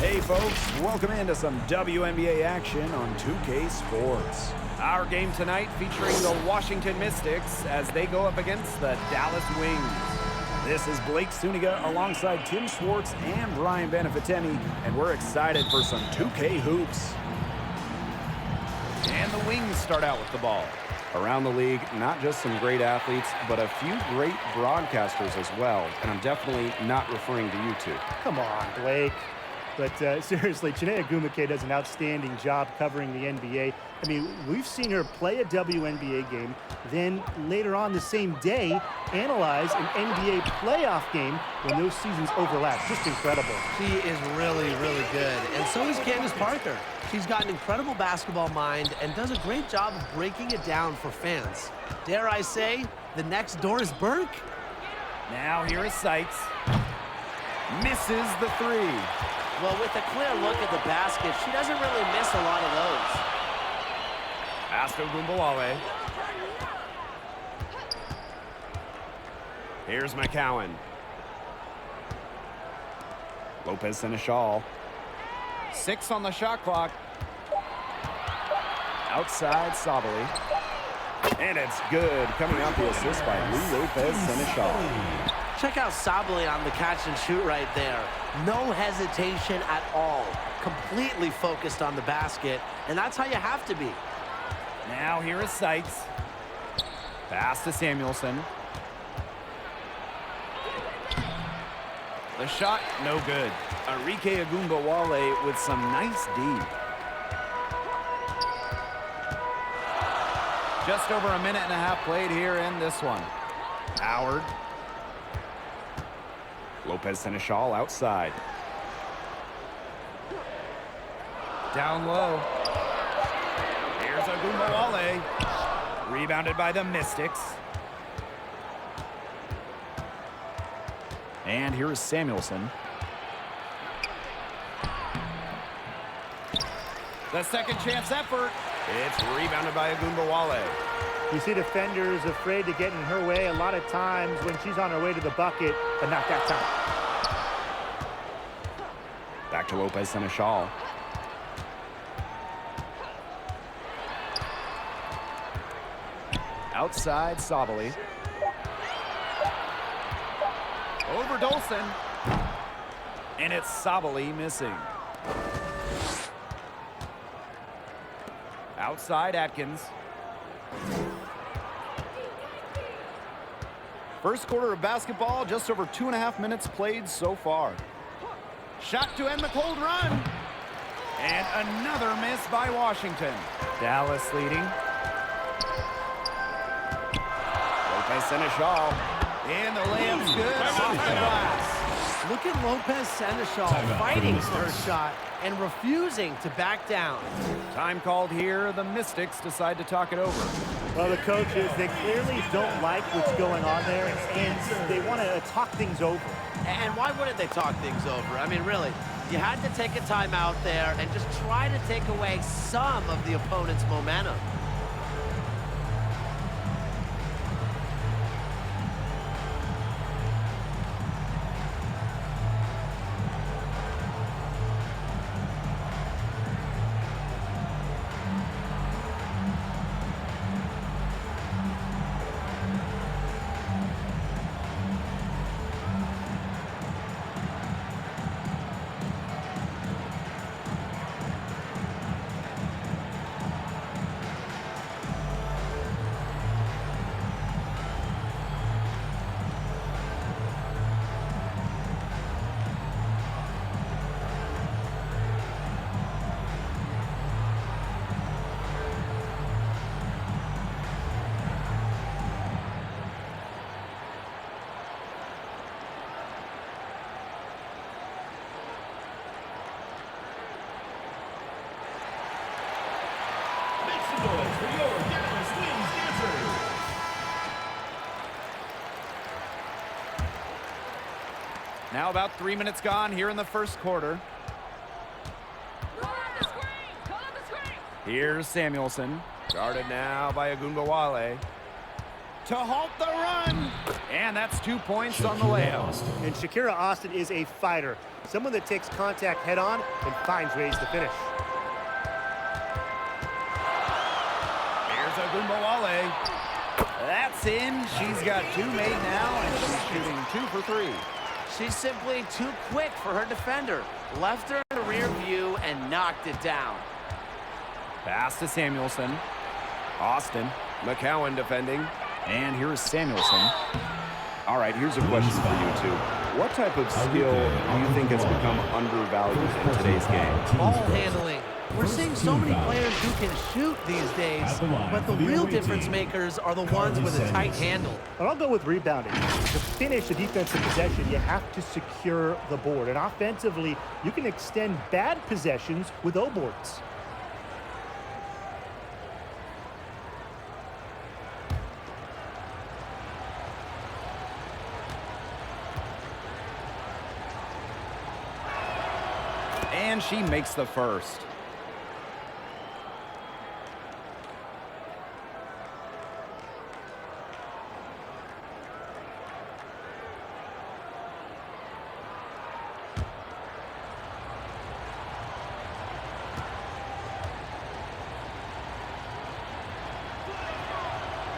Hey folks, welcome into some WNBA action on 2K Sports. Our game tonight featuring the Washington Mystics as they go up against the Dallas Wings. This is Blake Suniga alongside Tim Schwartz and Brian Benefitemi, and we're excited for some 2K hoops. And the Wings start out with the ball. Around the league, not just some great athletes, but a few great broadcasters as well, and I'm definitely not referring to you two. Come on, Blake. But seriously, Chiney Ogwumike does an outstanding job covering the NBA. I mean, we've seen her play a WNBA game, then later on the same day, analyze an NBA playoff game when those seasons overlap. Just incredible. She is really, really good. And so is Candace Parker. She's got an incredible basketball mind and does a great job of breaking it down for fans. Dare I say, the next Doris Burke? Now here is Sykes. Misses the three. Well, with a clear look at the basket, she doesn't really miss a lot of those. Pass to Ogunbowale. Here's McCowan. Lopez Seneschal. 6 on the shot clock. Outside Sabally. And it's good. Coming out the assist by Lou Lopez Seneschal. Check out Sabally on the catch and shoot right there. No hesitation at all. Completely focused on the basket, and that's how you have to be. Now here is Sykes. Pass to Samuelson. The shot, no good. Arike Ogunbowale with some nice D. Just over a minute and a half played here in this one. Howard. Lopez Seneschal outside. Down low. Here's Ogunbowale. Rebounded by the Mystics. And here is Samuelson. The second chance effort. It's rebounded by Ogunbowale. You see defenders afraid to get in her way a lot of times when she's on her way to the bucket, but not that time. Back to Lopez Seneschal. Outside Sabally. Over Dolson. And it's Sabally missing. Outside Atkins. First quarter of basketball, just over 2.5 minutes played so far. Shot to end the cold run. And another miss by Washington. Dallas leading. Lopez Seneschal. And the layup's good off the glass. Look at Lopez Seneschal fighting for her shot and refusing to back down. Time called here. The Mystics decide to talk it over. Well, the coaches, they clearly don't like what's going on there, and they want to talk things over. And why wouldn't they talk things over? I mean, really, you had to take a timeout there and just try to take away some of the opponent's momentum. Now about 3 minutes gone here in the first quarter. Here's Samuelson. Guarded now by Ogunbowale. to halt the run. And that's 2 points on the layup. And Shakira Austin is a fighter, someone that takes contact head-on and finds ways to finish. Here's Ogunbowale. That's in. She's got 2 made now, and she's shooting 2 for 3. She's simply too quick for her defender. Left her in the rear view and knocked it down. Pass to Samuelson. Austin. McCowan defending. And here's Samuelson. All right, here's a question for you two. What type of skill do you think has become undervalued in today's game? Ball handling. We're seeing so many players who can shoot these days, but the real difference makers are the ones with a tight handle. And I'll go with rebounding. To finish a defensive possession, you have to secure the board. And offensively, you can extend bad possessions with O-boards. And she makes the first.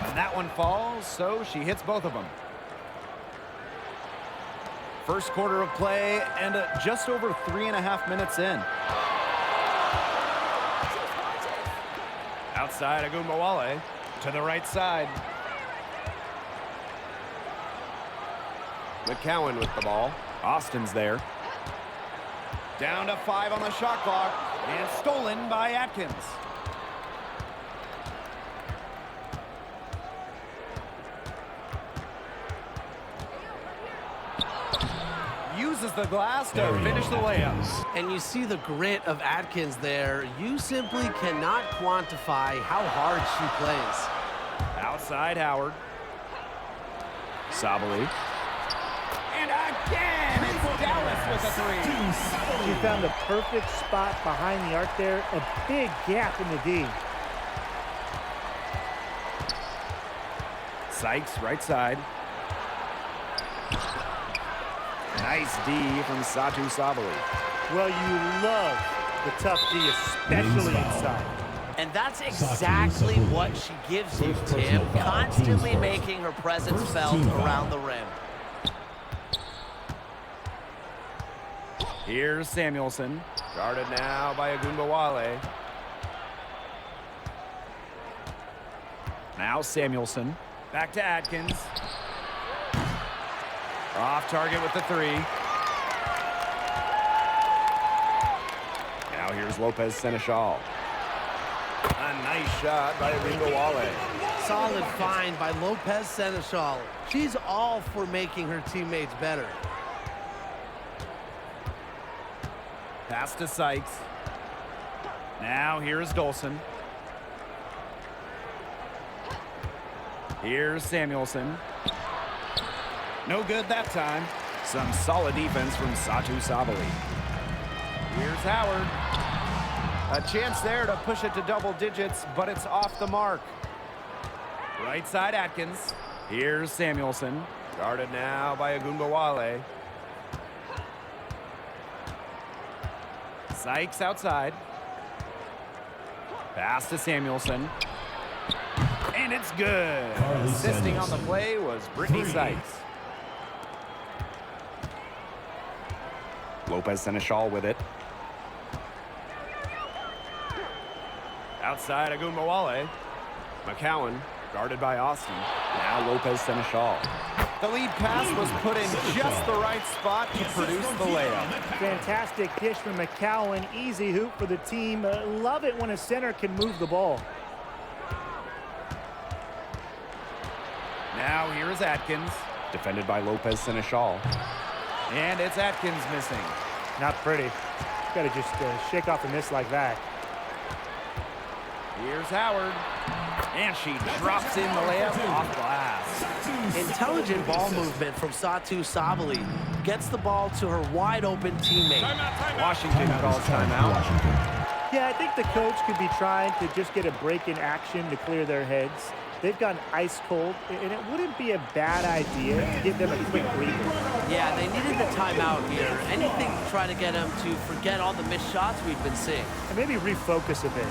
And that one falls, so she hits both of them. First quarter of play, and just over 3.5 minutes in. Outside, Ogunbowale to the right side. McCowan with the ball. Austin's there. Down to 5 on the shot clock, and stolen by Atkins. Uses the glass to finish the layup. And you see the grit of Atkins there. You simply cannot quantify how hard she plays. Outside Howard. Sabali. And again, it's Dallas with a 3. She found the perfect spot behind the arc there. A big gap in the D. Sykes, right side. Nice D from Satou Sabali. Well, you love the tough D, especially inside. And that's exactly what she gives you, Tim. Constantly making her presence felt around the rim. Here's Samuelson. Guarded now by Ogunbowale. Now Samuelson. Back to Atkins. Off target with the 3. Now here's Lopez Seneschal. A nice shot by Ogunbowale. Solid find by Lopez Seneschal. She's all for making her teammates better. Pass to Sykes. Now here's Dolson. Here's Samuelson. No good that time. Some solid defense from Satou Sabali. Here's Howard. A chance there to push it to double digits, but it's off the mark. Right side Atkins. Here's Samuelson. Guarded now by Ogunbowale. Sykes outside. Pass to Samuelson. And it's good. Assisting on the play was Brittany Sykes. Lopez Seneschal with it. Outside Ogunbowale. McCowan guarded by Austin. Now Lopez Seneschal. The lead pass was put in just the right spot to produce the layup. Fantastic dish from McCowan. Easy hoop for the team. Love it when a center can move the ball. Now here is Atkins. Defended by Lopez Seneschal. And it's Atkins missing. Not pretty. Got to just shake off a miss like that. Here's Howard. And she drops in the layup off glass. Intelligent ball movement from Satou Sabali. Gets the ball to her wide-open teammate. Washington calls timeout. Yeah, I think the coach could be trying to just get a break in action to clear their heads. They've gone ice cold, and it wouldn't be a bad idea to give them a quick breather. Yeah, they needed the timeout here. Anything to try to get them to forget all the missed shots we've been seeing. And maybe refocus a bit.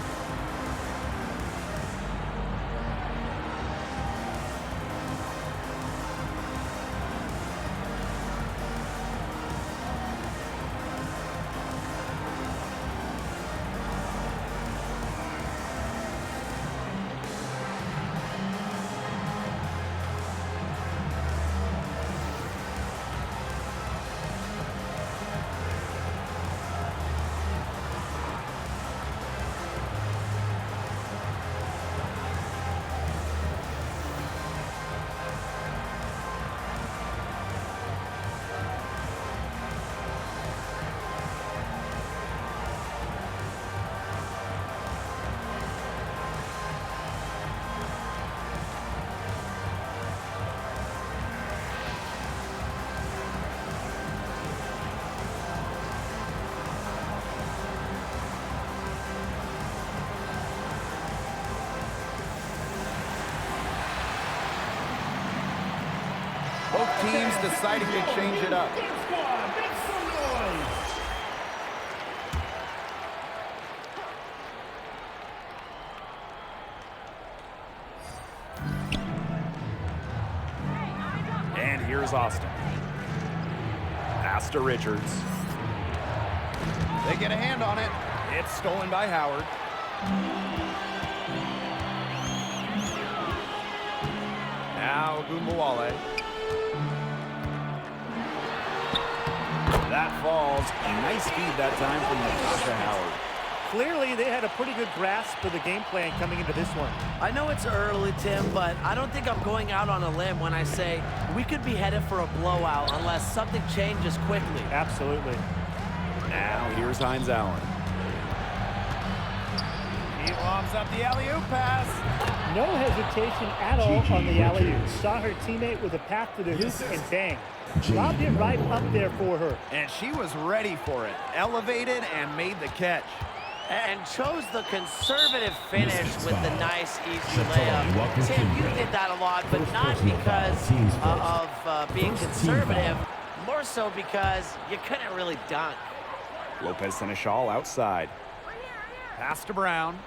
Both teams deciding to change it up. And here's Austin. Pass to Richards. They get a hand on it. It's stolen by Howard. Now Ogunbowale. That falls. Nice feed that time from Natasha Howard. Clearly, they had a pretty good grasp of the game plan coming into this one. I know it's early, Tim, but I don't think I'm going out on a limb when I say we could be headed for a blowout unless something changes quickly. Absolutely. Now here's Hines Allen. He lobs up the alley-oop pass. No hesitation at all on the alley-oop. Saw her teammate with a path to the hoop and bang. Lobbed it right up there for her. And she was ready for it. Elevated and made the catch. And chose the conservative finish with the nice easy layup. Tim, you did that a lot, but not because of being conservative. More so because you couldn't really dunk. Lopez Seneschal outside. Pass to Brown.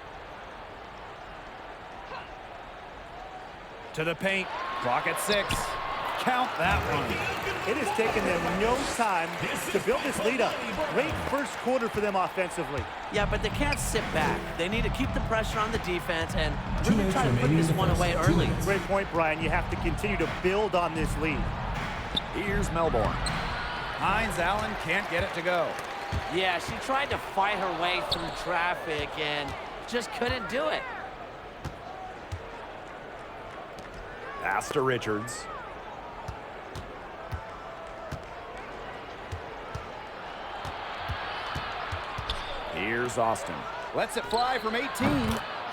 To the paint. Clock at 6. Count that one. It has taken them no time to build this lead up. Great first quarter for them offensively. Yeah, but they can't sit back. They need to keep the pressure on the defense and really try to put this one away early. Great point, Brian. You have to continue to build on this lead. Here's Melbourne. Hines Allen can't get it to go. Yeah, she tried to fight her way through traffic and just couldn't do it. Pass to Richards. Here's Austin. Lets it fly from 18.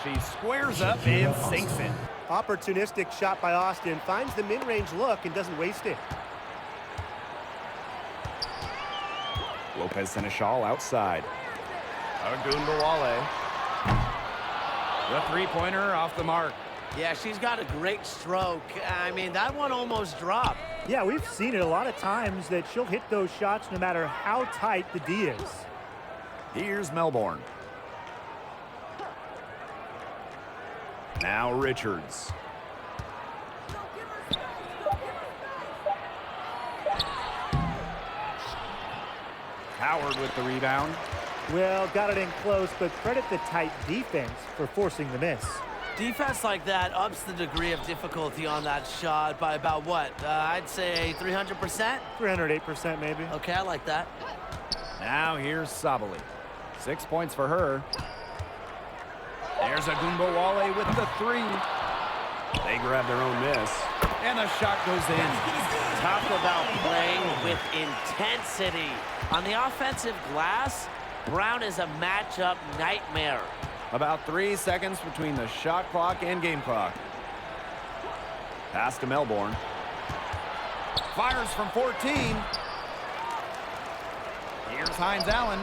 She squares up and sinks it. Opportunistic shot by Austin. Finds the mid-range look and doesn't waste it. Lopez Seneschal outside. Ogunbowale. The three-pointer off the mark. Yeah, she's got a great stroke. I mean, that one almost dropped. Yeah, we've seen it a lot of times that she'll hit those shots no matter how tight the D is. Here's Melbourne. Now Richards. Howard with the rebound. Well, got it in close, but credit the tight defense for forcing the miss. Defense like that ups the degree of difficulty on that shot by about what? I'd say 300%? 308% maybe. Okay, I like that. Now here's Sabali. 6 points for her. There's Ogunbowale with the three. They grab their own miss. And the shot goes in. Talk about playing with intensity. On the offensive glass, Brown is a matchup nightmare. About 3 seconds between the shot clock and game clock. Pass to Melbourne. Fires from 14. Here's Hines Allen.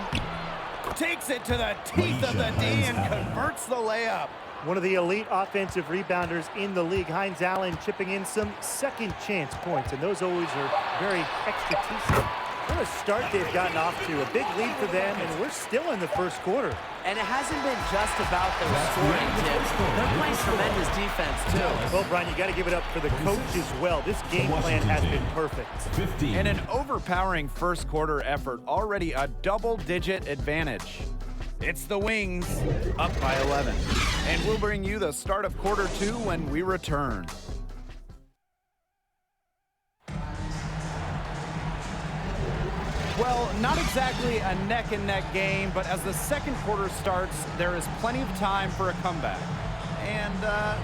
Takes it to the teeth of the D and converts the layup. One of the elite offensive rebounders in the league. Hines Allen chipping in some second chance points, and those always are very extra juicy. What a start they've gotten off to. A big lead for them, and we're still in the first quarter. And it hasn't been just about their scoring, Tim. They're playing tremendous defense, too. Well, Brian, you got to give it up for the coach as well. This game plan has been perfect. And an overpowering first quarter effort, already a double-digit advantage. It's the Wings, up by 11. And we'll bring you the start of quarter 2 when we return. Well, not exactly a neck-and-neck game, but as the second quarter starts, there is plenty of time for a comeback. And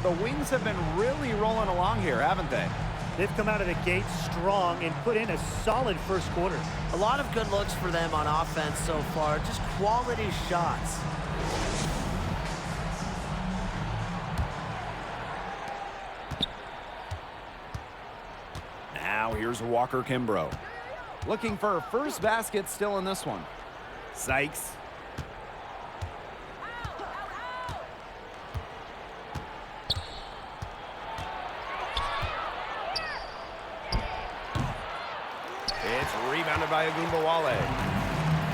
the Wings have been really rolling along here, haven't they? They've come out of the gate strong and put in a solid first quarter. A lot of good looks for them on offense so far, just quality shots. Now here's Walker Kimbrough. Looking for a first basket still in this one. Sykes. It's rebounded by Agumbawale.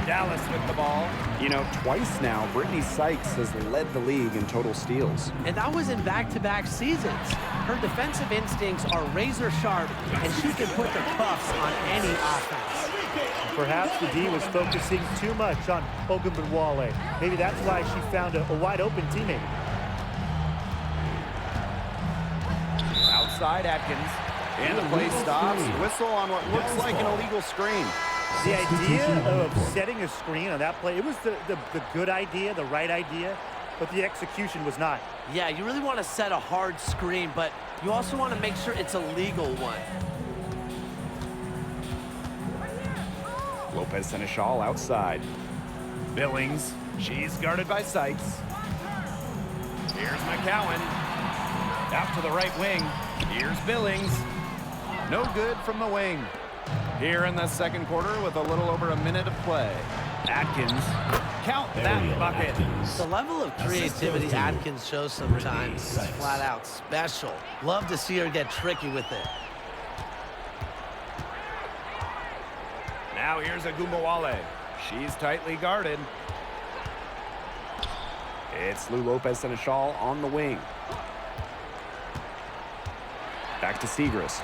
Dallas with the ball. You know, twice now, Brittany Sykes has led the league in total steals. And that was in back-to-back seasons. Her defensive instincts are razor sharp, and she can put the cuffs on any offense. Perhaps the D was focusing too much on Ogunbowale. Maybe that's why she found a wide-open teammate. Outside Atkins. And the play stops. Whistle on what looks like an illegal screen. The idea of setting a screen on that play, it was the good idea, the right idea, but the execution was not. Yeah, you really want to set a hard screen, but you also want to make sure it's a legal one. Lopez Seneschal outside. Billings. She's guarded by Sykes. Here's McCowan. Out to the right wing. Here's Billings. No good from the wing. Here in the second quarter with a little over a minute of play. Atkins. Count that bucket. The level of creativity Atkins shows sometimes is flat out special. Love to see her get tricky with it. Now here's Agumbawale. She's tightly guarded. It's Lou Lopez Seneschal on the wing. Back to Segrist.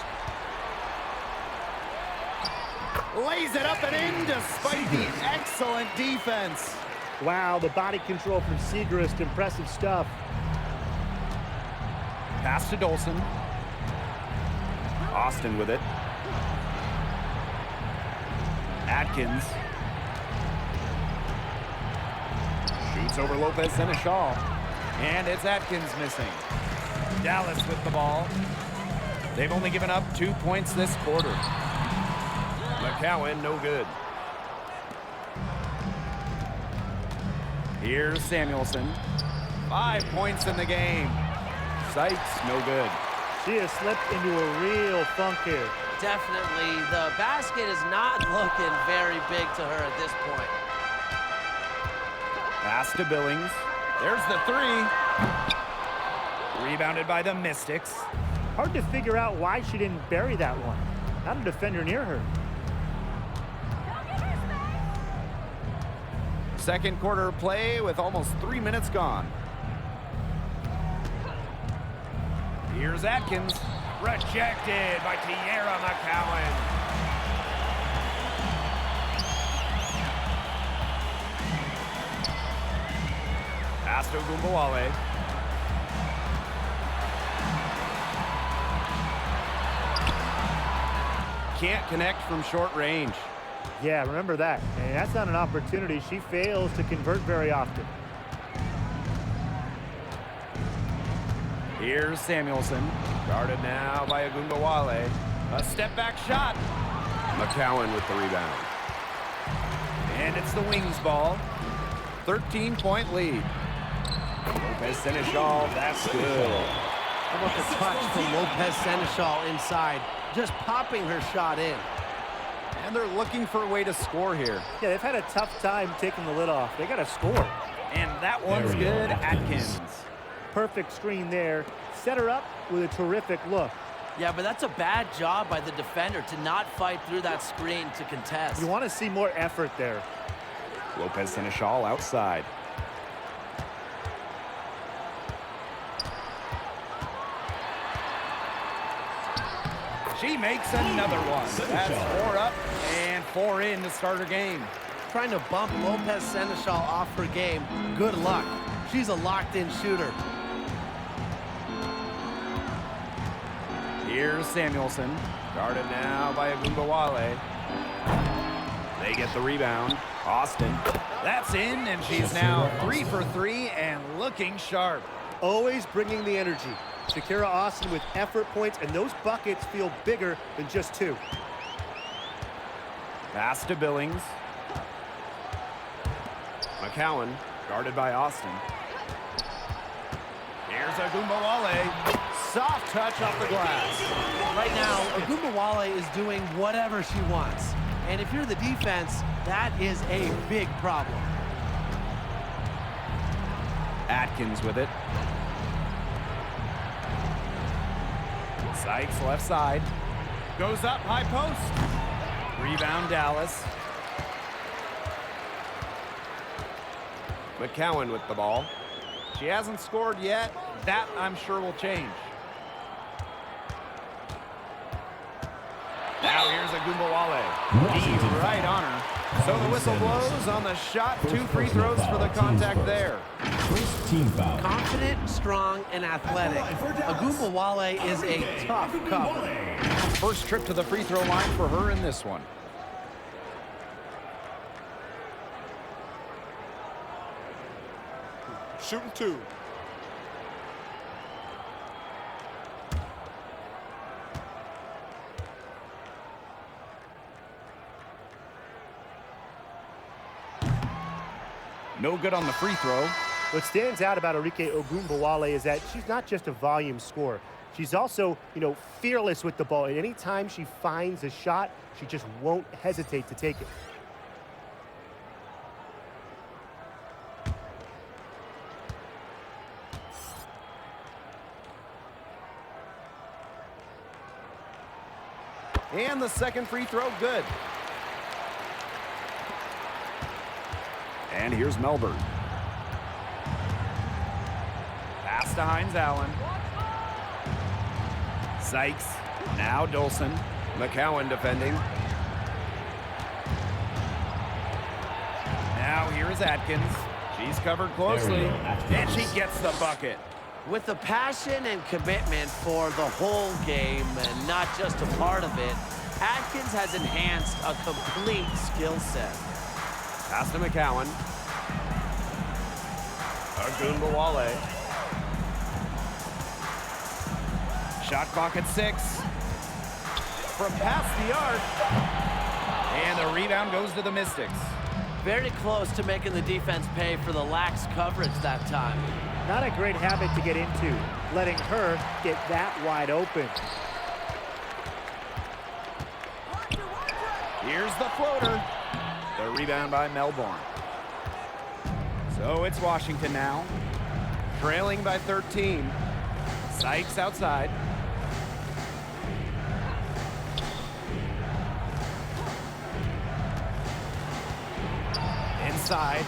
Lays it up and in despite the excellent defense. Wow, the body control from Segrist, impressive stuff. Pass to Dolson. Austin with it. Atkins. Shoots over Lopez Seneschal. And it's Atkins missing. Dallas with the ball. They've only given up 2 points this quarter. McCowan, no good. Here's Samuelson. 5 points in the game. Sykes, no good. She has slipped into a real funk here. Definitely. The basket is not looking very big to her at this point. Pass to Billings. There's the three. Rebounded by the Mystics. Hard to figure out why she didn't bury that one. Not a defender near her. Second quarter play with almost 3 minutes gone. Here's Atkins. Rejected by Tiara McCowan. Pass to Agumbawale. Can't connect from short range. Yeah, remember that. And that's not an opportunity. She fails to convert very often. Here's Samuelson. Guarded now by Agumbawale. A step-back shot. McCowan with the rebound. And it's the Wings ball. 13-point lead. Lopez Seneschal, that's good. How about the touch from Lopez Seneschal inside, just popping her shot in. And they're looking for a way to score here. Yeah, they've had a tough time taking the lid off. They got to score. And that one's good. Atkins. Perfect screen there. Set her up with a terrific look. Yeah, but that's a bad job by the defender to not fight through that screen to contest. You want to see more effort there. Lopez Seneschal outside. She makes another one. That's 4 up and 4 in to start her game. Trying to bump Lopez Seneschal off her game. Good luck. She's a locked-in shooter. Here's Samuelson. Guarded now by Agumbawale. They get the rebound. Austin. That's in, and she's now 3 for 3 and looking sharp. Always bringing the energy. Shakira Austin with effort points, and those buckets feel bigger than just 2. Pass to Billings. McCowan, guarded by Austin. Here's Agumbawale. Soft touch off the glass. Right now, Agumbawale is doing whatever she wants. And if you're the defense, that is a big problem. Atkins with it. Sykes left side. Goes up, high post. Rebound Dallas. McCowan with the ball. She hasn't scored yet. That, I'm sure, will change. Now here's Agumbawale. Right on her. So the whistle blows on the shot. 2 free throws for the contact there. First team foul. Confident, strong, and athletic. Agumbawale is a tough cover. First trip to the free throw line for her in this one. Shooting 2. No good on the free throw. What stands out about Arike Ogunbowale is that she's not just a volume scorer. She's also, fearless with the ball. And any time she finds a shot, she just won't hesitate to take it. And the second free throw, good. And here's Melbourne. Pass to Hines Allen. Sykes, now Dolson. McCowan defending. Now here is Atkins. She's covered closely, and she gets the bucket. With the passion and commitment for the whole game and not just a part of it, Atkins has enhanced a complete skill set. Pass to McCowan. Agumbawale. Shot clock at 6. From past the arc. And the rebound goes to the Mystics. Very close to making the defense pay for the lax coverage that time. Not a great habit to get into, letting her get that wide open. Here's the floater. The rebound by Melbourne. So it's Washington now, trailing by 13. Sykes outside. Inside.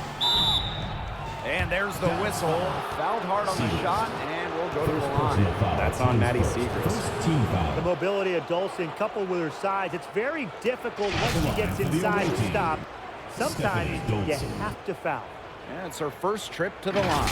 And there's the whistle. Fouled hard on the shot, and we'll go to the line. That's on Maddie Segrist. First team foul. The mobility of Dolson coupled with her size, it's very difficult once she gets inside to stop. Sometimes you have to foul. And it's her first trip to the line.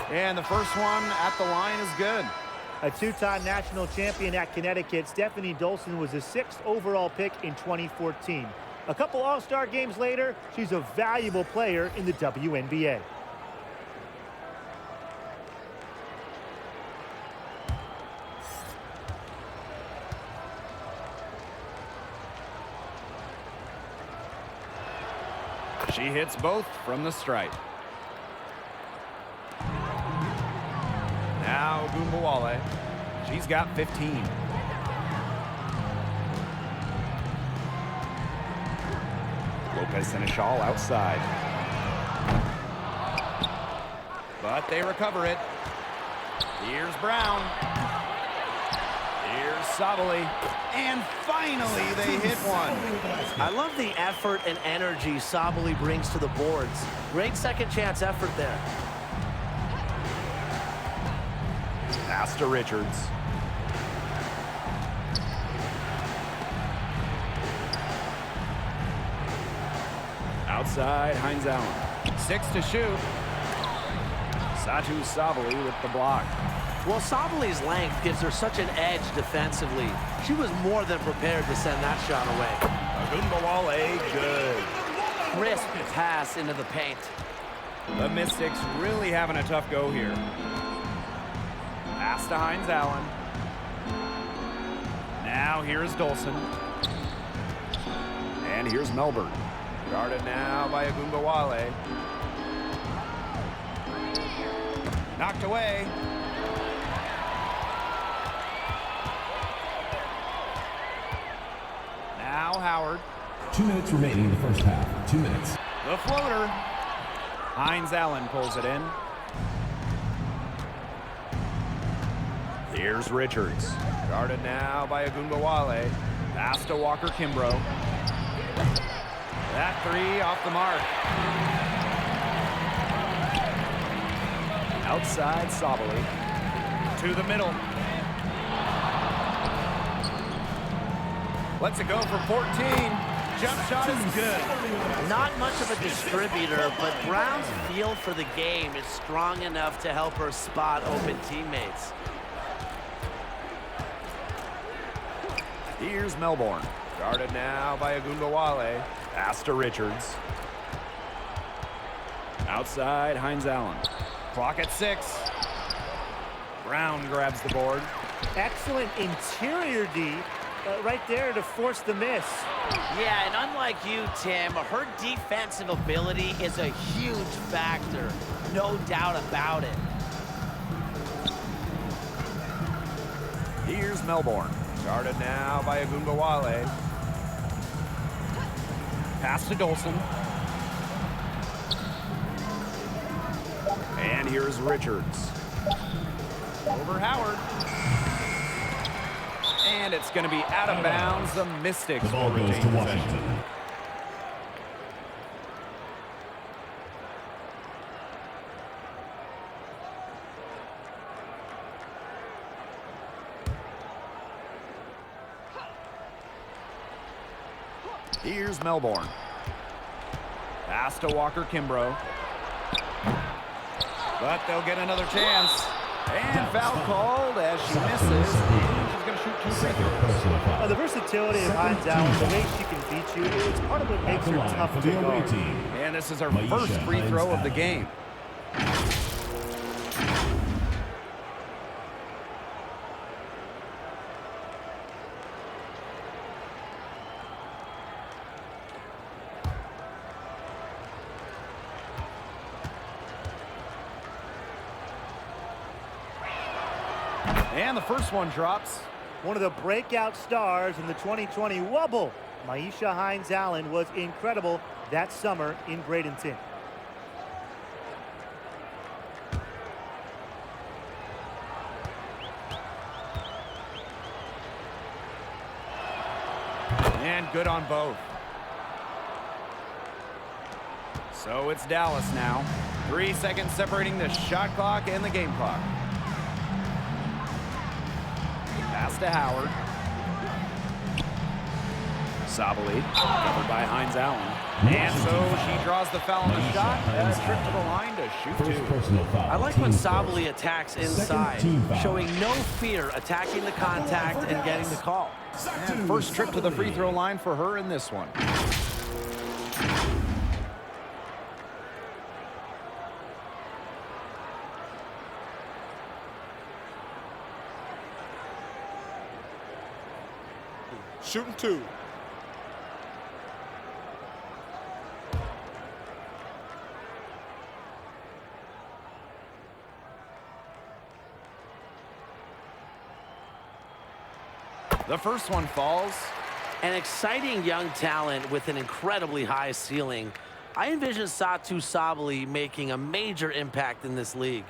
And the first one at the line is good. A 2-time national champion at Connecticut, Stephanie Dolson was the 6th overall pick in 2014. A couple All-Star games later, she's a valuable player in the WNBA. She hits both from the stripe. Now Ogunbowale. She's got 15. Lopez Seneschal outside. But they recover it. Here's Brown. Here's Sabali. And finally, they hit one. I love the effort and energy Sabali brings to the boards. Great second chance effort there. Pass to Richards. Outside, Hines Allen. 6 to shoot. Satu Sabali with the block. Well, Sabali's length gives her such an edge defensively. She was more than prepared to send that shot away. Ogunbowale, good. Crisp pass into the paint. The Mystics really having a tough go here. Pass to Hines Allen. Now here's Dolson. And here's Melbourne. Guarded now by Ogunbowale. Knocked away. Now Howard. 2 minutes remaining in the first half. 2 minutes. The floater. Hines Allen pulls it in. Here's Richards. Guarded now by Ogunbowale. Pass to Walker Kimbrough. That three off the mark. Outside Sabali. To the middle. Lets it go for 14. Jump shot is good. Not much of a distributor, but Brown's feel for the game is strong enough to help her spot open teammates. Here's Melbourne. Guarded now by Ogunbowale. Pass to Richards. Outside, Hines Allen. Clock at 6. Brown grabs the board. Excellent interior D right there to force the miss. Yeah, and unlike you, Tim, her defensive ability is a huge factor. No doubt about it. Here's Melbourne. Guarded now by Ogunbowale. Pass to Dolson. And here's Richards. Over Howard. And it's going to be out of bounds. The Mystics The ball will goes retain to possession. Washington. Here's Melbourne. Pass to Walker Kimbrough. But they'll get another chance. And foul called as she misses. And she's going to shoot 2 free throws. Personal foul. The versatility of Hines Allen, the way she can beat you, it's part of what makes The her line tough for to the away guard. team. And this is her Maisha first free throw of the Hines game. And the first one drops. One of the breakout stars in the 2020 Wubble, Maisha Hines Allen, was incredible that summer in Bradenton. And good on both. So it's Dallas now. 3 seconds separating the shot clock and the game clock. Pass to Howard. Sabali, covered by Hines Allen. And so she draws the foul on the shot. A trip to the line to shoot First 2. personal foul. I like Team when first. Sabali attacks inside, team foul. showing no fear attacking the contact and getting the call. And first trip to the free throw line for her in this one. Shooting 2. The first one falls. An exciting young talent with an incredibly high ceiling. I envision Satou Sabally making a major impact in this league.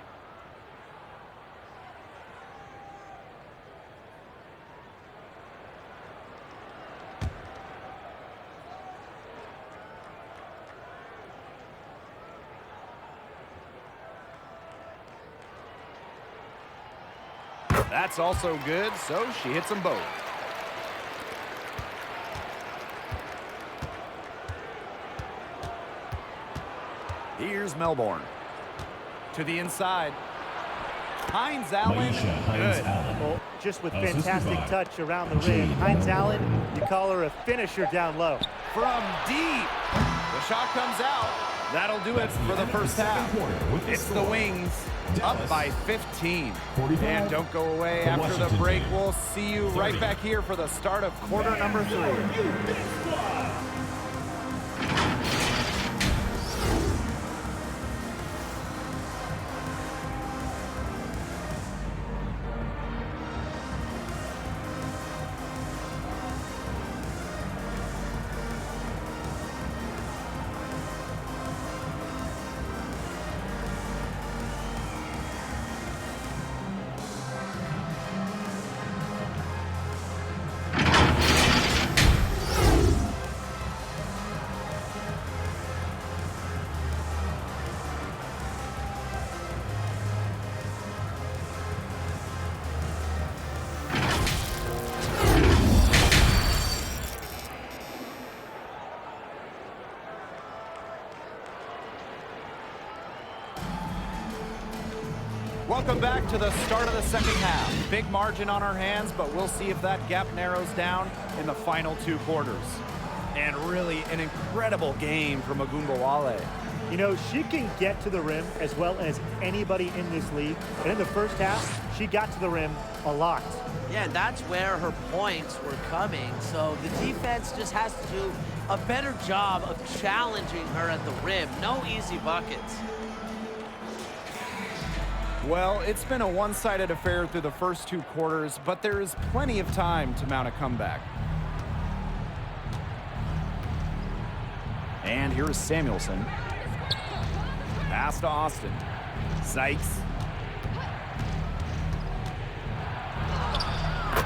That's also good, so she hits them both. Here's Melbourne. To the inside. Hines Allen. Good. Well, just with fantastic touch around the rim. Hines Allen, you call her a finisher down low. From deep. The shot comes out. That'll do it for the first half. It's the Wings up by 15. And don't go away after the break. We'll see you right back here for the start of quarter number 3. Welcome back to the start of the second half. Big margin on our hands, but we'll see if that gap narrows down in the final 2 quarters. And really an incredible game from Ogunbowale. You know, she can get to the rim as well as anybody in this league. And in the first half, she got to the rim a lot. Yeah, and that's where her points were coming. So the defense just has to do a better job of challenging her at the rim. No easy buckets. Well, it's been a one-sided affair through the first 2 quarters, but there is plenty of time to mount a comeback. And here is Samuelson. Pass to Austin. Sykes.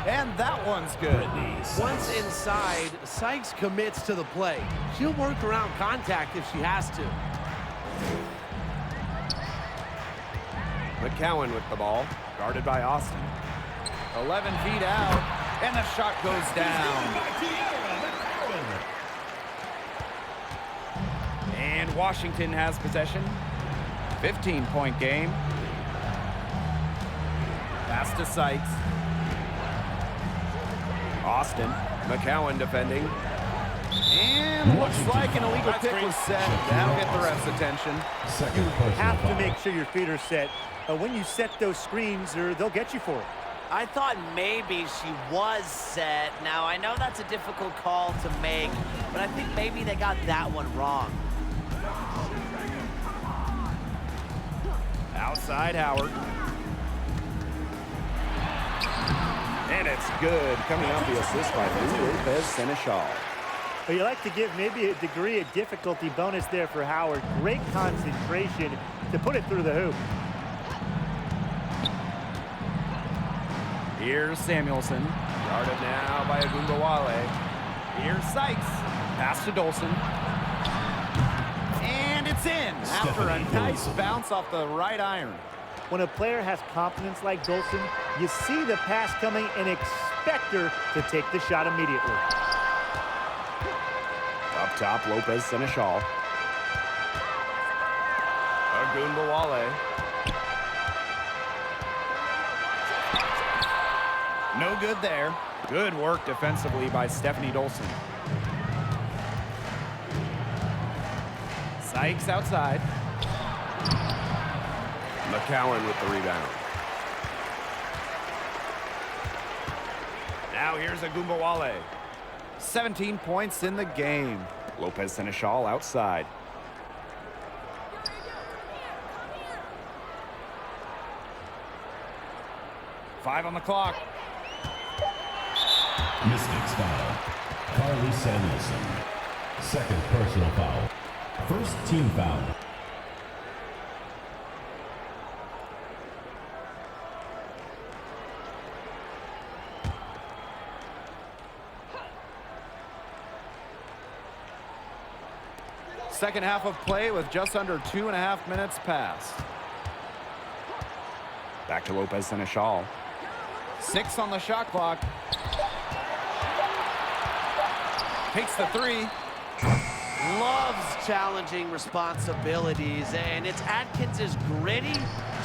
And that one's good. Once inside, Sykes commits to the play. She'll work around contact if she has to. McCowan with the ball, guarded by Austin. 11 feet out, and the shot goes down. And Washington has possession. 15-point game. Pass to Sykes. Austin, McCowan defending. And looks like an illegal pick was set. That'll get the ref's attention. You have to make sure your feet are set. When you set those screens, they'll get you for it. I thought maybe she was set. Now, I know that's a difficult call to make, but I think maybe they got that one wrong. Outside Howard. And it's good. Coming out the assist by Lopez Seneschal. But you like to give maybe a degree of difficulty bonus there for Howard. Great concentration to put it through the hoop. Here's Samuelson, guarded now by Ogunbowale. Here's Sykes, pass to Dolson. And it's in after a nice bounce off the right iron. When a player has confidence like Dolson, you see the pass coming and expect her to take the shot immediately. Up top, Lopez Seneschal. Ogunbowale. No good there. Good work defensively by Stephanie Dolson. Sykes outside. McCowan with the rebound. Now here's Ogunbowale. 17 points in the game. Lopez Seneschal outside. Five on the clock. Mystics foul. Carly Samuelson. Second personal foul. First team foul. Second half of play with just under 2.5 minutes passed. Back to Lopez Seneschal. 6 on the shot clock. Takes the 3. Loves challenging responsibilities, and it's Atkins' gritty,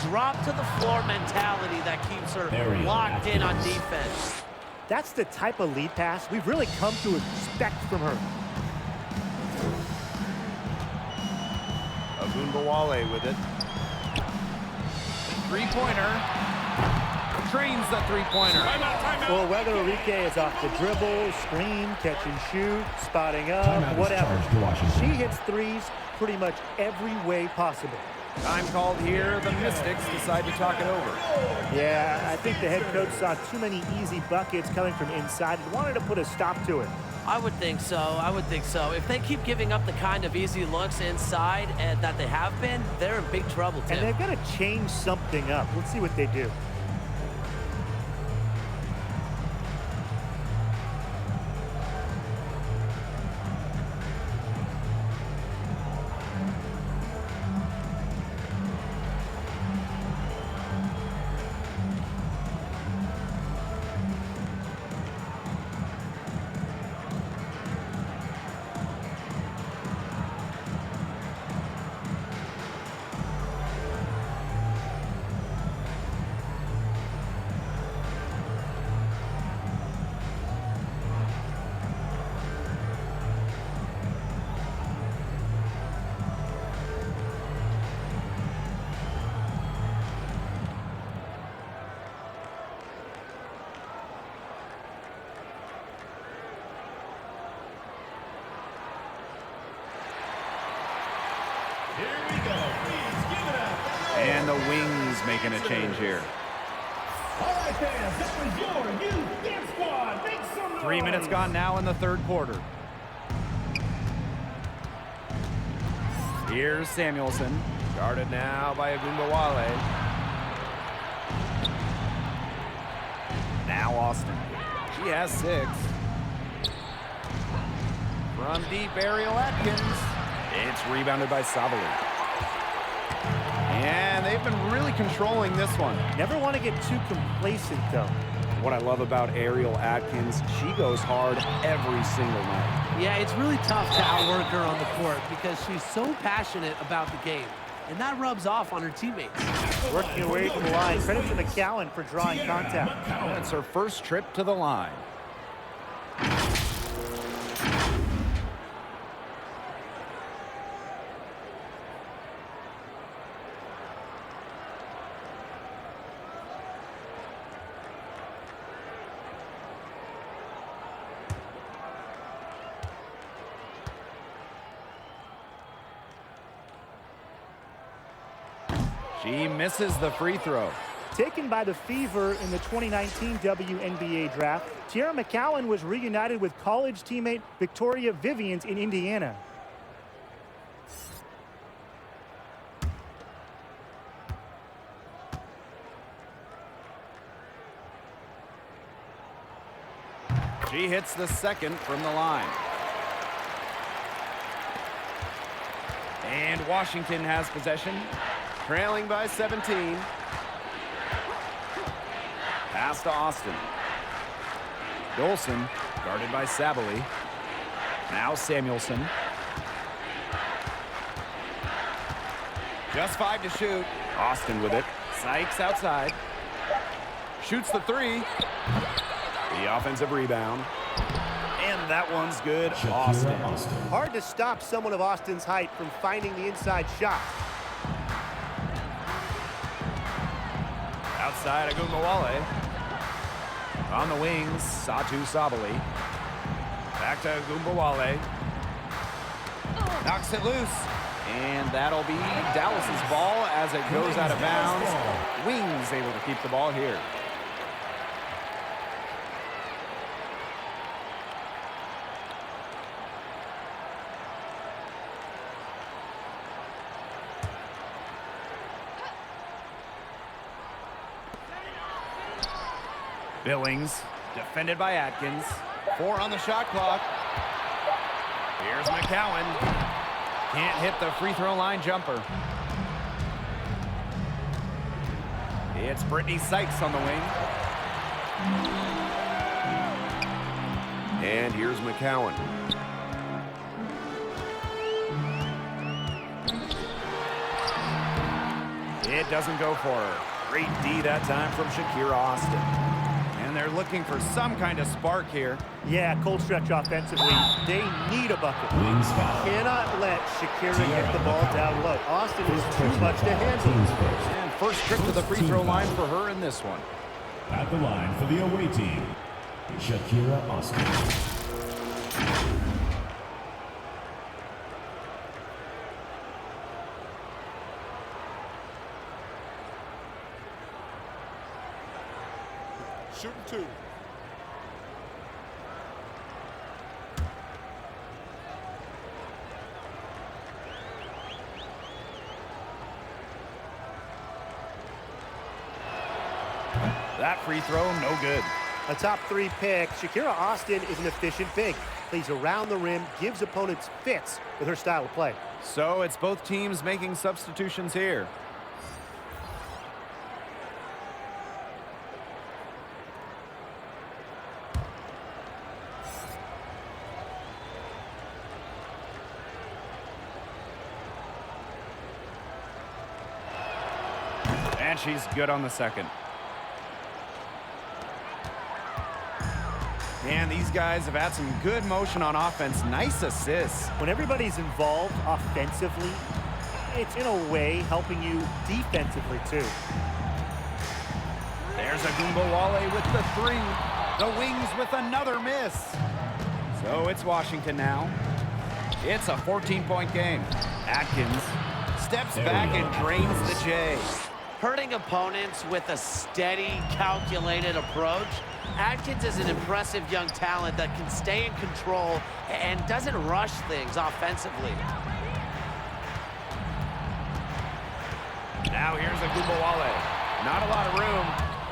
drop to the floor mentality that keeps her locked in on defense. That's the type of lead pass we've really come to expect from her. Agunbowale with it. Three-pointer. Trains the three-pointer. Well, whether Arike is off the dribble, screen, catch and shoot, spotting up, whatever, she hits threes pretty much every way possible. Time called here. The Mystics decide to talk it over. Yeah, I think the head coach saw too many easy buckets coming from inside and wanted to put a stop to it. I would think so. I would think so. If they keep giving up the kind of easy looks inside and that they have been, they're in big trouble, Tim. And they've got to change something up. Let's see what they do. And the Wings making a change here. All right, fans, that was your youth dance squad. Make some noise. 3 minutes gone now in the third quarter. Here's Samuelson. Guarded now by Agunbowale. Now Austin. She has 6. From deep, Ariel Atkins. It's rebounded by Sabali. And they've been really controlling this one. Never want to get too complacent, though. What I love about Ariel Atkins, she goes hard every single night. Yeah, it's really tough to outwork her on the court because she's so passionate about the game. And that rubs off on her teammates. Working away from the line. Credit to McCowan for drawing contact. That's her first trip to the line. She misses the free throw. Taken by the Fever in the 2019 WNBA draft, Tiara McCowan was reunited with college teammate Victoria Vivians in Indiana. She hits the second from the line. And Washington has possession, trailing by 17. Pass to Austin. Dolson, guarded by Sabali. Now Samuelson. Just 5 to shoot. Austin with it. Sykes outside. Shoots the 3. The offensive rebound. And that one's good. Austin. Hard to stop someone of Austin's height from finding the inside shot. Outside, Agunbowale. On the wings, Satu Sabali. Back to Agunbowale. Knocks it loose. And that'll be Dallas's ball as it goes out of bounds. Wings able to keep the ball here. Billings, defended by Atkins. 4 on the shot clock. Here's McCowan. Can't hit the free throw line jumper. It's Brittany Sykes on the wing. And here's McCowan. It doesn't go for her. Great D that time from Shakira Austin. And they're looking for some kind of spark here. Yeah, cold stretch offensively. They need a bucket. Wings foul. Cannot let Shakira get the ball down low. Austin is too much to handle. And first trip to the free throw line for her in this one. At the line for the away team, Shakira Austin. Shooting 2. That free throw, no good. A top 3 pick. Shakira Austin is an efficient big. Plays around the rim, gives opponents fits with her style of play. So it's both teams making substitutions here. And she's good on the second. And these guys have had some good motion on offense. Nice assists. When everybody's involved offensively, it's in a way helping you defensively too. There's Agumbawale with the 3. The Wings with another miss. So it's Washington now. It's a 14-point game. Atkins steps back and drains the J. Hurting opponents with a steady, calculated approach. Atkins is an impressive young talent that can stay in control and doesn't rush things offensively. Now here's Agumbawale. Not a lot of room.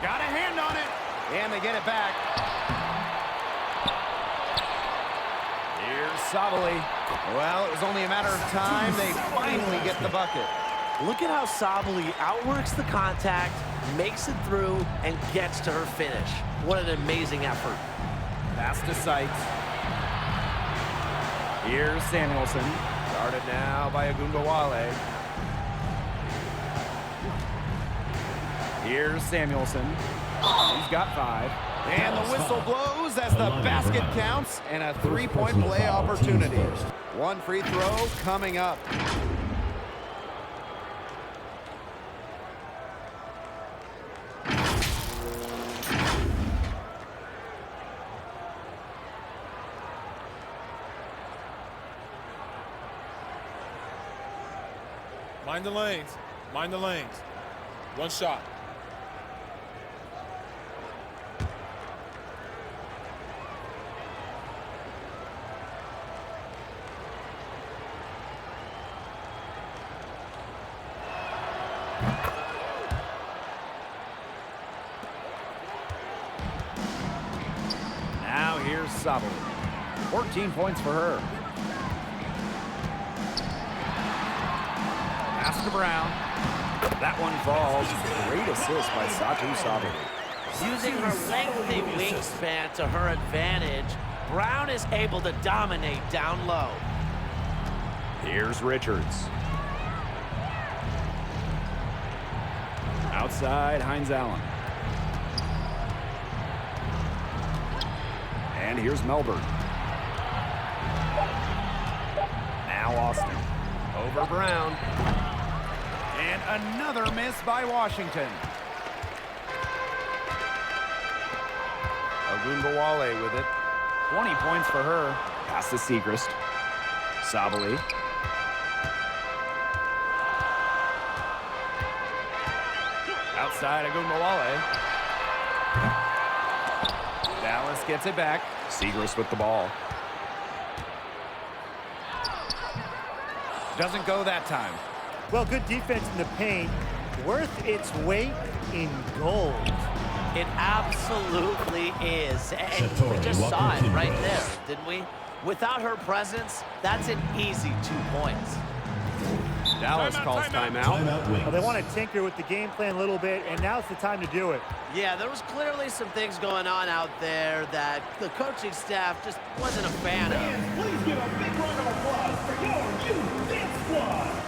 Got a hand on it. And they get it back. Here's Sabali. Well, it was only a matter of time. They finally get the bucket. Look at how Sabali outworks the contact, makes it through, and gets to her finish. What an amazing effort. Pass to Sykes. Here's Samuelson. Guarded now by Agumbawale. Here's Samuelson. He's got 5. And the whistle blows as the basket counts and a 3-point play opportunity. One free throw coming up. Mind the lanes. Mind the lanes. One shot. Now here's Sabali. 14 points for her. Pass to Brown. That one falls. Great assist by Satou Sabali. Using her lengthy wingspan to her advantage, Brown is able to dominate down low. Here's Richards. Outside, Hines Allen. And here's Melbourne. Now Austin. Over Brown. And another miss by Washington. Agumbawale with it. 20 points for her. Pass to Segrist. Sabali. Outside Agumbawale. Dallas gets it back. Segrist with the ball. Doesn't go that time. Well, good defense in the paint. Worth its weight in gold. It absolutely is. And we just saw it right there, didn't we? Without her presence, that's an easy 2 points. Dallas calls timeout. Well, they want to tinker with the game plan a little bit, and now's the time to do it. Yeah, there was clearly some things going on out there that the coaching staff just wasn't a fan of. Please give a big round of applause for your youth dance squad.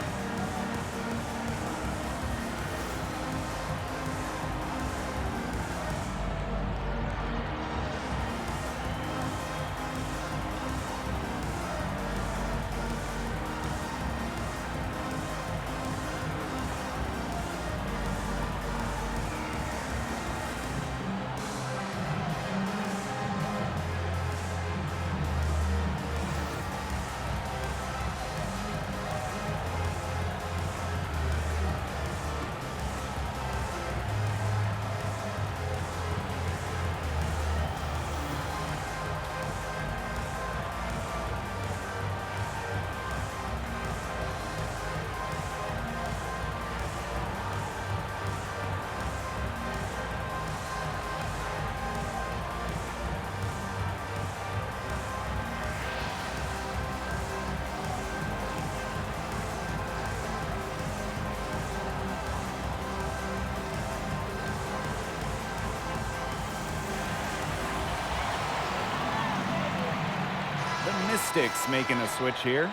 Mystics making a switch here.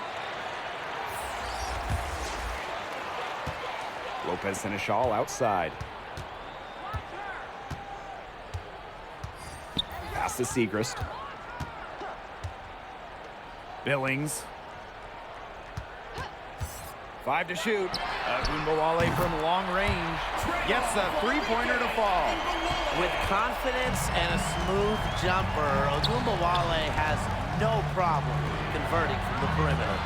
Lopez Seneschal outside. Pass to Segrist. Billings. 5 to shoot. Agumbawale from long range gets a three-pointer to fall. With confidence and a smooth jumper, Agumbawale has no problem converting from the perimeter.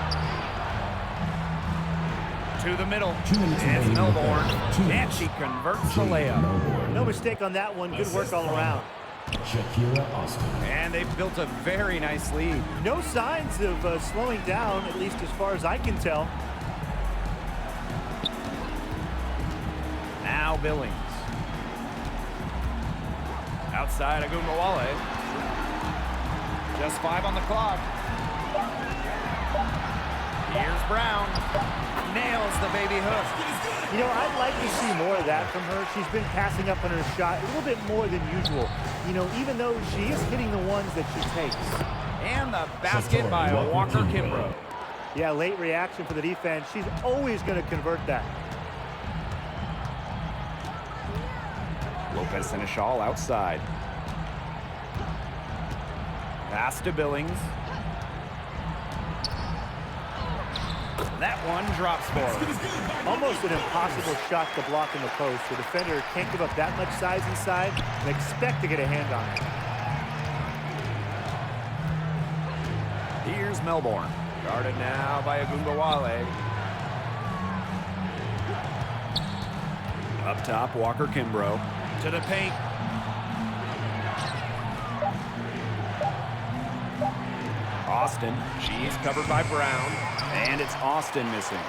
To the middle. It's Melbourne. And she converts the layup. No mistake on that one. Good work all around. Shakira Austin. And they've built a very nice lead. No signs of slowing down, at least as far as I can tell. Now Billings. Outside Agumbawale. Just 5 on the clock. Here's Brown. Nails the baby hook. You know, I'd like to see more of that from her. She's been passing up on her shot a little bit more than usual. You know, even though she is hitting the ones that she takes. And the basket by Walker Kimbrough. Yeah, late reaction for the defense. She's always going to convert that. Lopez Seneschal outside. Pass to Billings. That one drops for her. Almost an impossible shot to block in the post. The defender can't give up that much size inside and expect to get a hand on it. Here's Melbourne. Guarded now by Agumbawale. Up top, Walker Kimbrough. To the paint. Austin. She's covered by Brown. And it's Austin missing.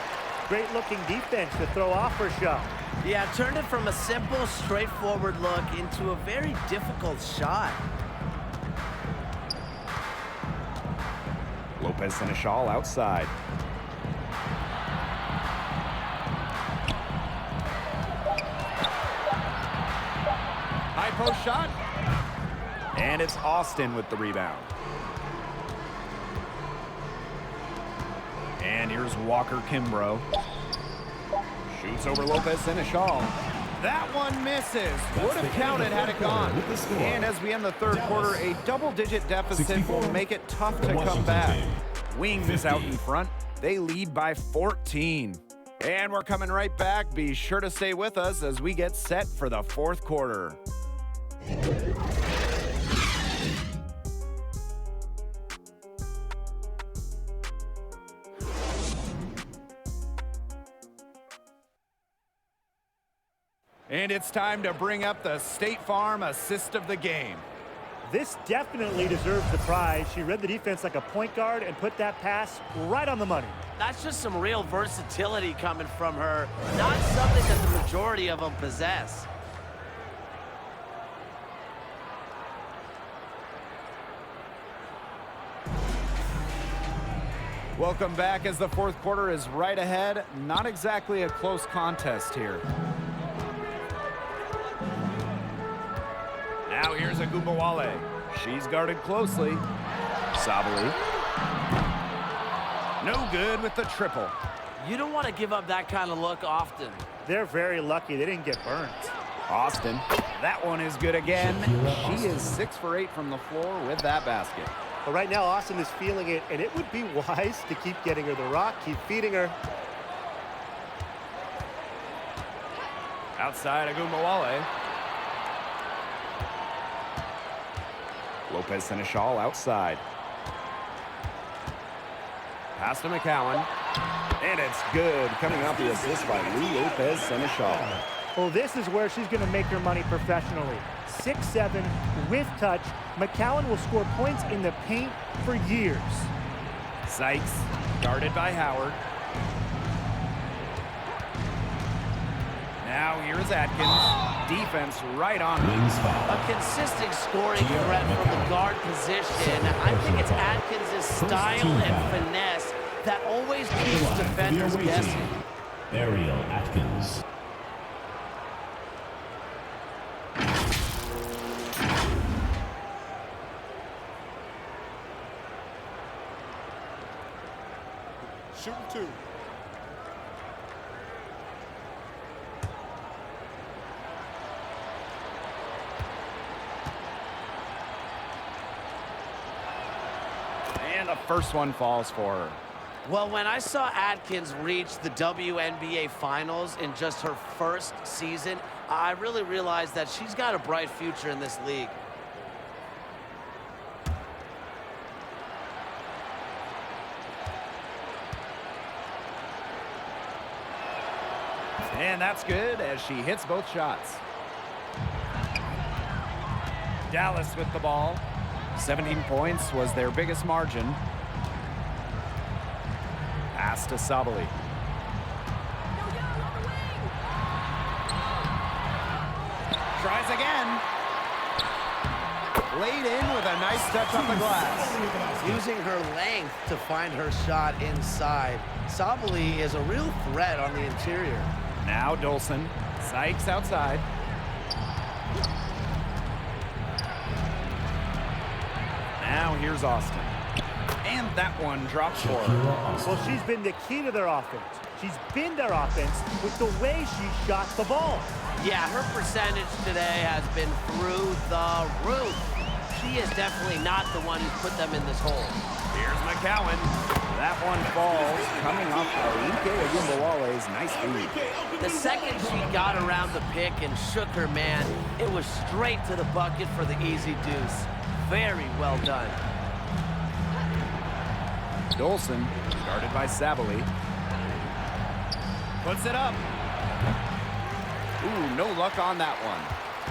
Great looking defense to throw off her shot. Yeah, turned it from a simple, straightforward look into a very difficult shot. Lopez Seneschal outside. High post shot. And it's Austin with the rebound. And here's Walker Kimbrough. Shoots over Lopez Seneschal. That one misses. Would have counted had it gone. And as we end the third quarter, a double-digit deficit will make it tough to come back. Wings out in front. They lead by 14. And we're coming right back. Be sure to stay with us as we get set for the fourth quarter. And it's time to bring up the State Farm assist of the game. This definitely deserves the prize. She read the defense like a point guard and put that pass right on the money. That's just some real versatility coming from her. Not something that the majority of them possess. Welcome back as the fourth quarter is right ahead. Not exactly a close contest here. Now here's Agumbawale. She's guarded closely. Sabali. No good with the triple. You don't want to give up that kind of look often. They're very lucky they didn't get burnt. Austin. That one is good again. She is 6 for 8 from the floor with that basket. But right now, Austin is feeling it, and it would be wise to keep getting her the rock, keep feeding her. Outside Agumbawale. Lopez Seneschal outside. Pass to McCowan. And it's good. Coming off the assist by Lou Lopez Seneschal. Well, this is where she's going to make her money professionally. 6'7", with touch. McCowan will score points in the paint for years. Sykes, guarded by Howard. Now here's Atkins. Defense right on. A consistent scoring threat from the guard position. I think it's Atkins' style and finesse that always keeps defenders guessing. Ariel Atkins. Shooting 2. And the first one falls for her. Well, when I saw Atkins reach the WNBA Finals in just her first season, I really realized that she's got a bright future in this league. And that's good as she hits both shots. Dallas with the ball. 17 points was their biggest margin. Pass to Sabali. Tries again. Laid in with a nice touch on the glass. Using her length to find her shot inside. Sabali is a real threat on the interior. Now Dolson. Sykes outside. Now here's Austin. And that one drops for her. Well, she's been the key to their offense. She's been their offense with the way she shot the ball. Yeah, her percentage today has been through the roof. She is definitely not the one who's put them in this hole. Here's McCowan. That one falls, coming off Alike Agumbawale's nice feed. The second she got around the pick and shook her man, it was straight to the bucket for the easy deuce. Very well done. Dolson, guarded by Sabali. Puts it up. Ooh, no luck on that one.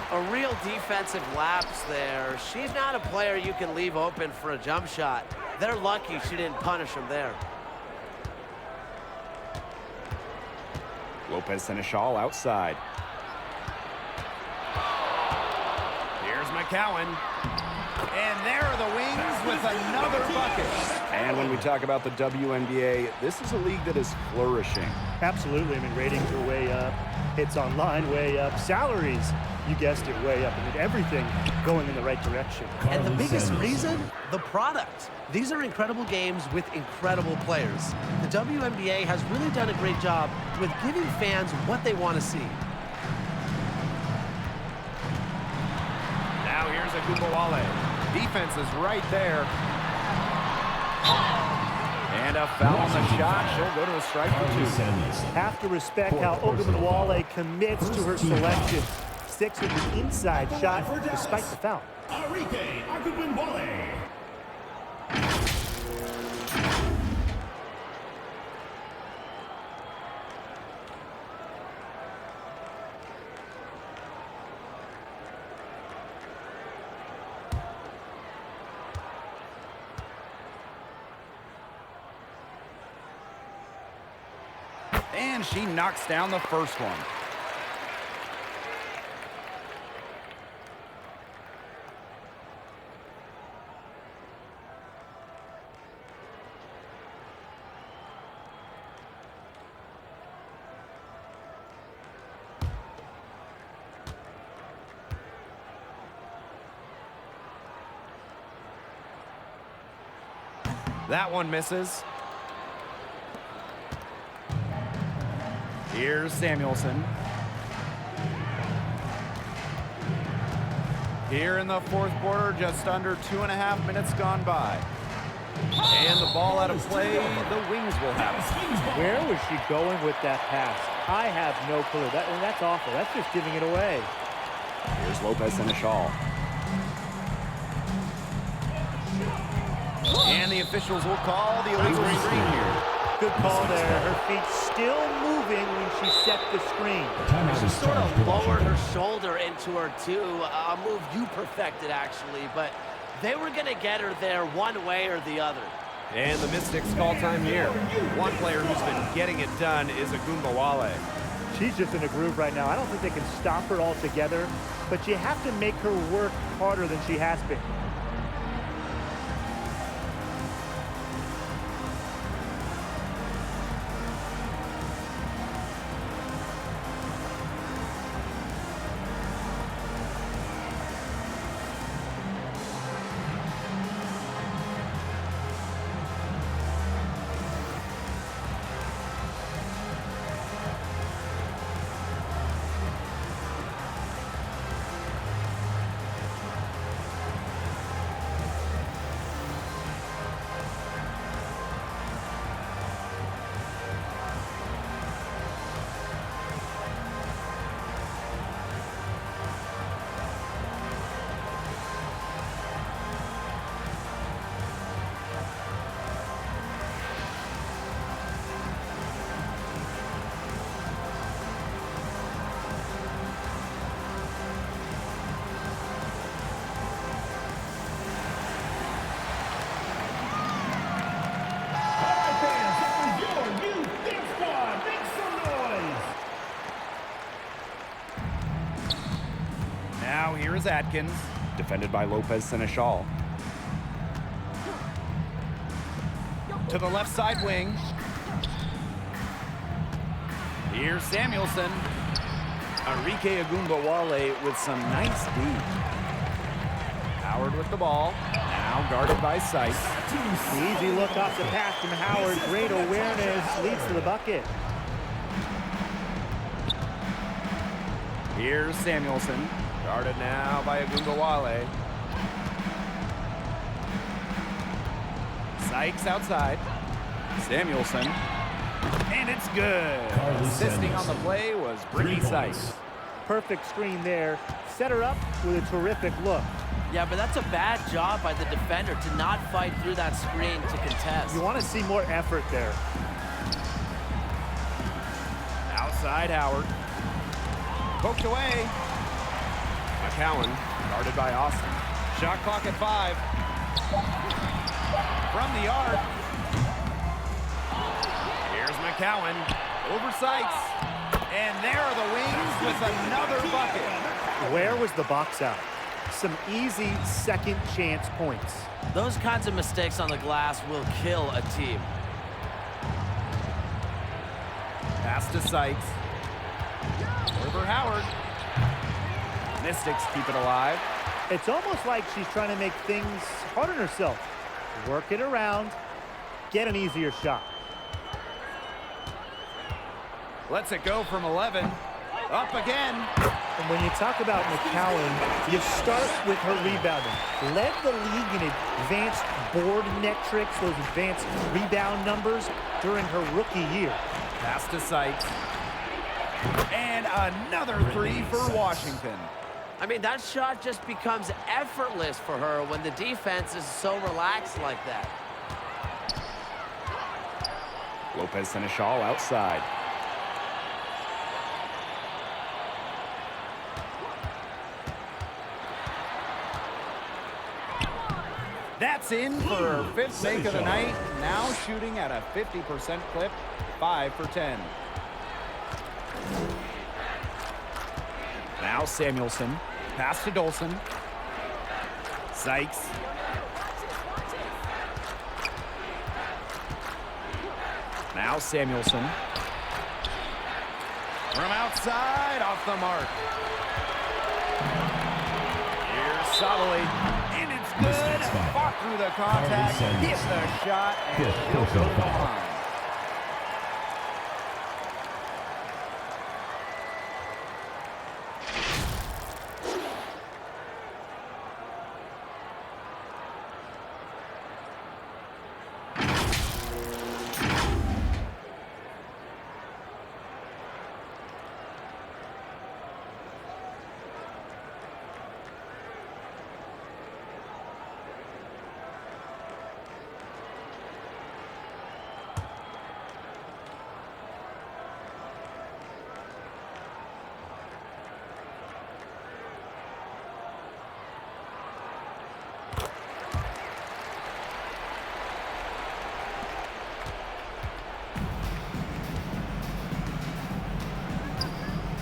A real defensive lapse there. She's not a player you can leave open for a jump shot. They're lucky she didn't punish him there. Lopez Seneschal outside. Here's McCowan. And there are the Wings with another bucket. And when we talk about the WNBA, this is a league that is flourishing. Absolutely. I mean, ratings are way up. Hits online, way up. Salaries, you guessed it, way up. I mean, everything going in the right direction. And the biggest reason? The product. These are incredible games with incredible players. The WNBA has really done a great job with giving fans what they want to see. Now here's Agumbawale. Defense is right there. And a foul on the shot. She'll go to a strike for 2. Have to respect how Ogunbowale commits to her selection. Sticks with the inside shot despite the foul. Arike Ogunbowale. And she knocks down the first one. That one misses. Here's Samuelson. Here in the fourth quarter, just under 2.5 minutes gone by. And the ball out of play, the Wings will have it. Where was she going with that pass? I have no clue. That's awful. That's just giving it away. Here's Lopez Seneschal. And the officials will call the illegal screen here. Good call there. Her feet still moving when she set the screen. She sort of lowered her shoulder into her, too. A move you perfected, actually. But they were going to get her there one way or the other. And the Mystics call time here. One player who's been getting it done is Agumbawale. She's just in a groove right now. I don't think they can stop her altogether, but you have to make her work harder than she has been. Now here is Atkins, defended by Lopez Seneschal. To the left side wing. Here's Samuelson. Enrique Agumbawale with some nice D. Howard with the ball. Now guarded by Sykes. Easy look off the pass from Howard. Great awareness. Leads to the bucket. Here's Samuelson. Guarded now by Agumbawale. Sykes outside. Samuelson. And it's good. Assisting on the play was Brittany Sykes. Perfect screen there. Set her up with a terrific look. Yeah, but that's a bad job by the defender to not fight through that screen to contest. You want to see more effort there. Outside Howard. Poked away. McCowan, guarded by Austin. Shot clock at 5. From the arc. Here's McCowan. Over Sykes. And there are the Wings with another bucket. Where was the box out? Some easy second chance points. Those kinds of mistakes on the glass will kill a team. Pass to Sykes. Over Howard. Mystics keep it alive. It's almost like she's trying to make things hard on herself. Work it around, get an easier shot. Lets it go from 11. Up again. And when you talk about McCowan, you start with her rebounding. Led the league in advanced board metrics, those advanced rebound numbers during her rookie year. Pass to Sykes. And another 3 for Washington. I mean, that shot just becomes effortless for her when the defense is so relaxed like that. Lopez Seneschal outside. That's in for her 5th make of the night. Now shooting at a 50% clip, 5 for 10. Now Samuelson. Pass to Dolson. Sykes. Now Samuelson. From outside, off the mark. Here's Soloway. And it's good Next foul. Fought through the contact, Carly hit the shot, and Fifth she'll go personal to the foul. line.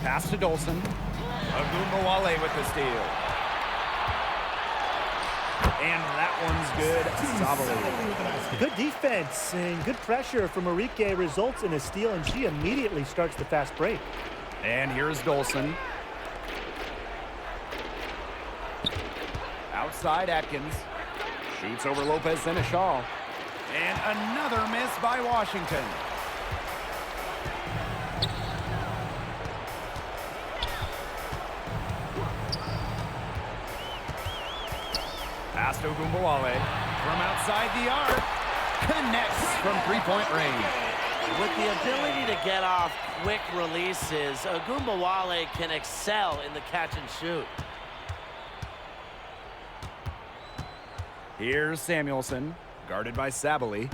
Pass to Dolson. Ogunbowale with the steal. And that one's good. Sabali. Good defense and good pressure from Marique results in a steal, and she immediately starts the fast break. And here's Dolson. Outside Atkins. Shoots over Lopez Seneschal. And another miss by Washington. Pass to Ogunbowale from outside the arc. Connects from three-point range. With the ability to get off quick releases, Ogunbowale can excel in the catch and shoot. Here's Samuelson, guarded by Sabali.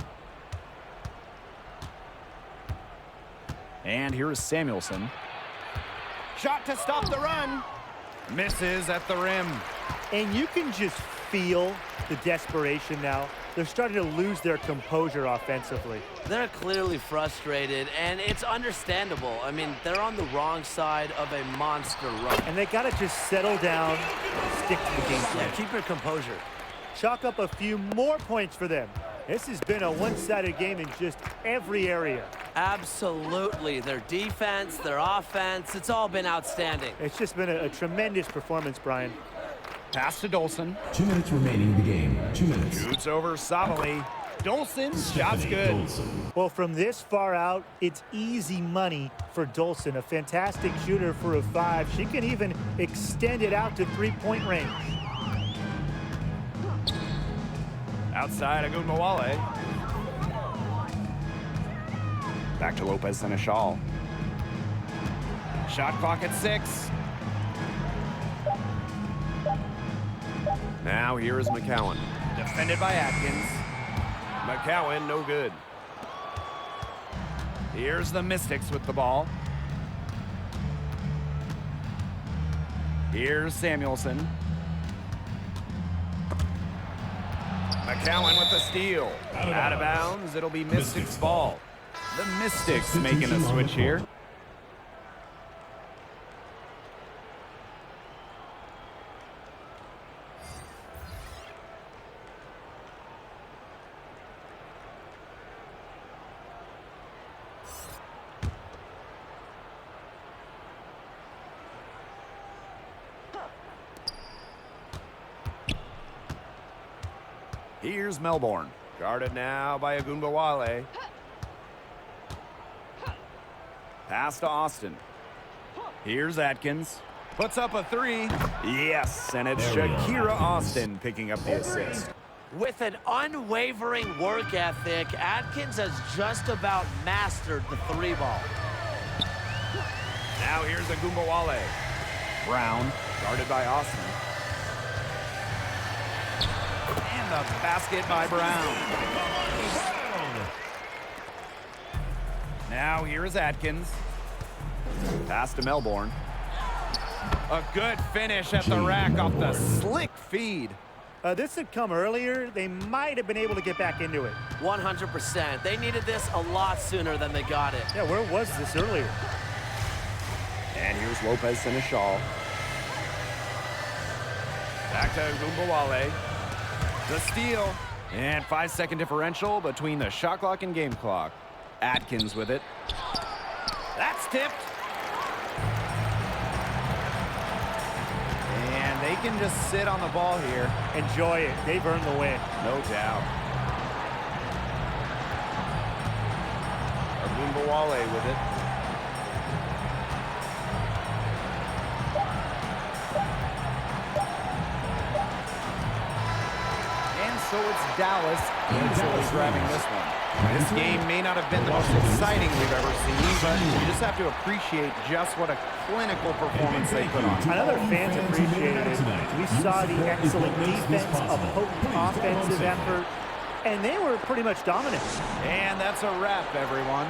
And here's Samuelson. Shot to stop the run. Misses at the rim. And you can just feel the desperation now. They're starting to lose their composure offensively. They're clearly frustrated, and it's understandable. I mean, they're on the wrong side of a monster run. And they got to just settle down, stick to the game plan. Yeah, keep your composure. Chalk up a few more points for them. This has been a one-sided game in just every area. Absolutely. Their defense, their offense, it's all been outstanding. It's just been a tremendous performance, Brian. Pass to Dolson. 2 minutes remaining in the game. 2 minutes. Shoots over Sabali. Dolson, shot's Stephanie good. Dolson. Well, from this far out, it's easy money for Dolson. A fantastic shooter for a 5. She can even extend it out to three-point range. Outside Ogunbowale. Back to Lopez Seneschal. Shot clock at 6. Now here is McCowan. Defended by Atkins. McCowan, no good. Here's the Mystics with the ball. Here's Samuelson. McCowan with the steal. Out of bounds. It'll be Mystics ball. The Mystics making a switch here. Here's Melbourne. Guarded now by Ogunbowale. Pass to Austin. Here's Atkins. Puts up a 3. Yes, and it's Shakira Austin picking up the assist. With an unwavering work ethic, Atkins has just about mastered the 3-ball. Now here's Ogunbowale. Brown, guarded by Austin. And the basket by Brown. Now here is Atkins. Pass to Melbourne. A good finish at the rack off the slick feed. This had come earlier. They might have been able to get back into it. 100%. They needed this a lot sooner than they got it. Yeah, where was this earlier? And here's Lopez Seneschal. Back to Ogunbowale. The steal. And 5-second differential between the shot clock and game clock. Atkins with it. That's tipped. And they can just sit on the ball here. Enjoy it. They've earned the win. No doubt. Ogunbowale with it. And so it's Dallas easily grabbing this one. This game may not have been the most exciting we've ever seen, but you just have to appreciate just what a clinical performance they put on. I know their fans appreciated it. We saw the excellent defense, a potent offensive effort, and they were pretty much dominant. And that's a wrap, everyone.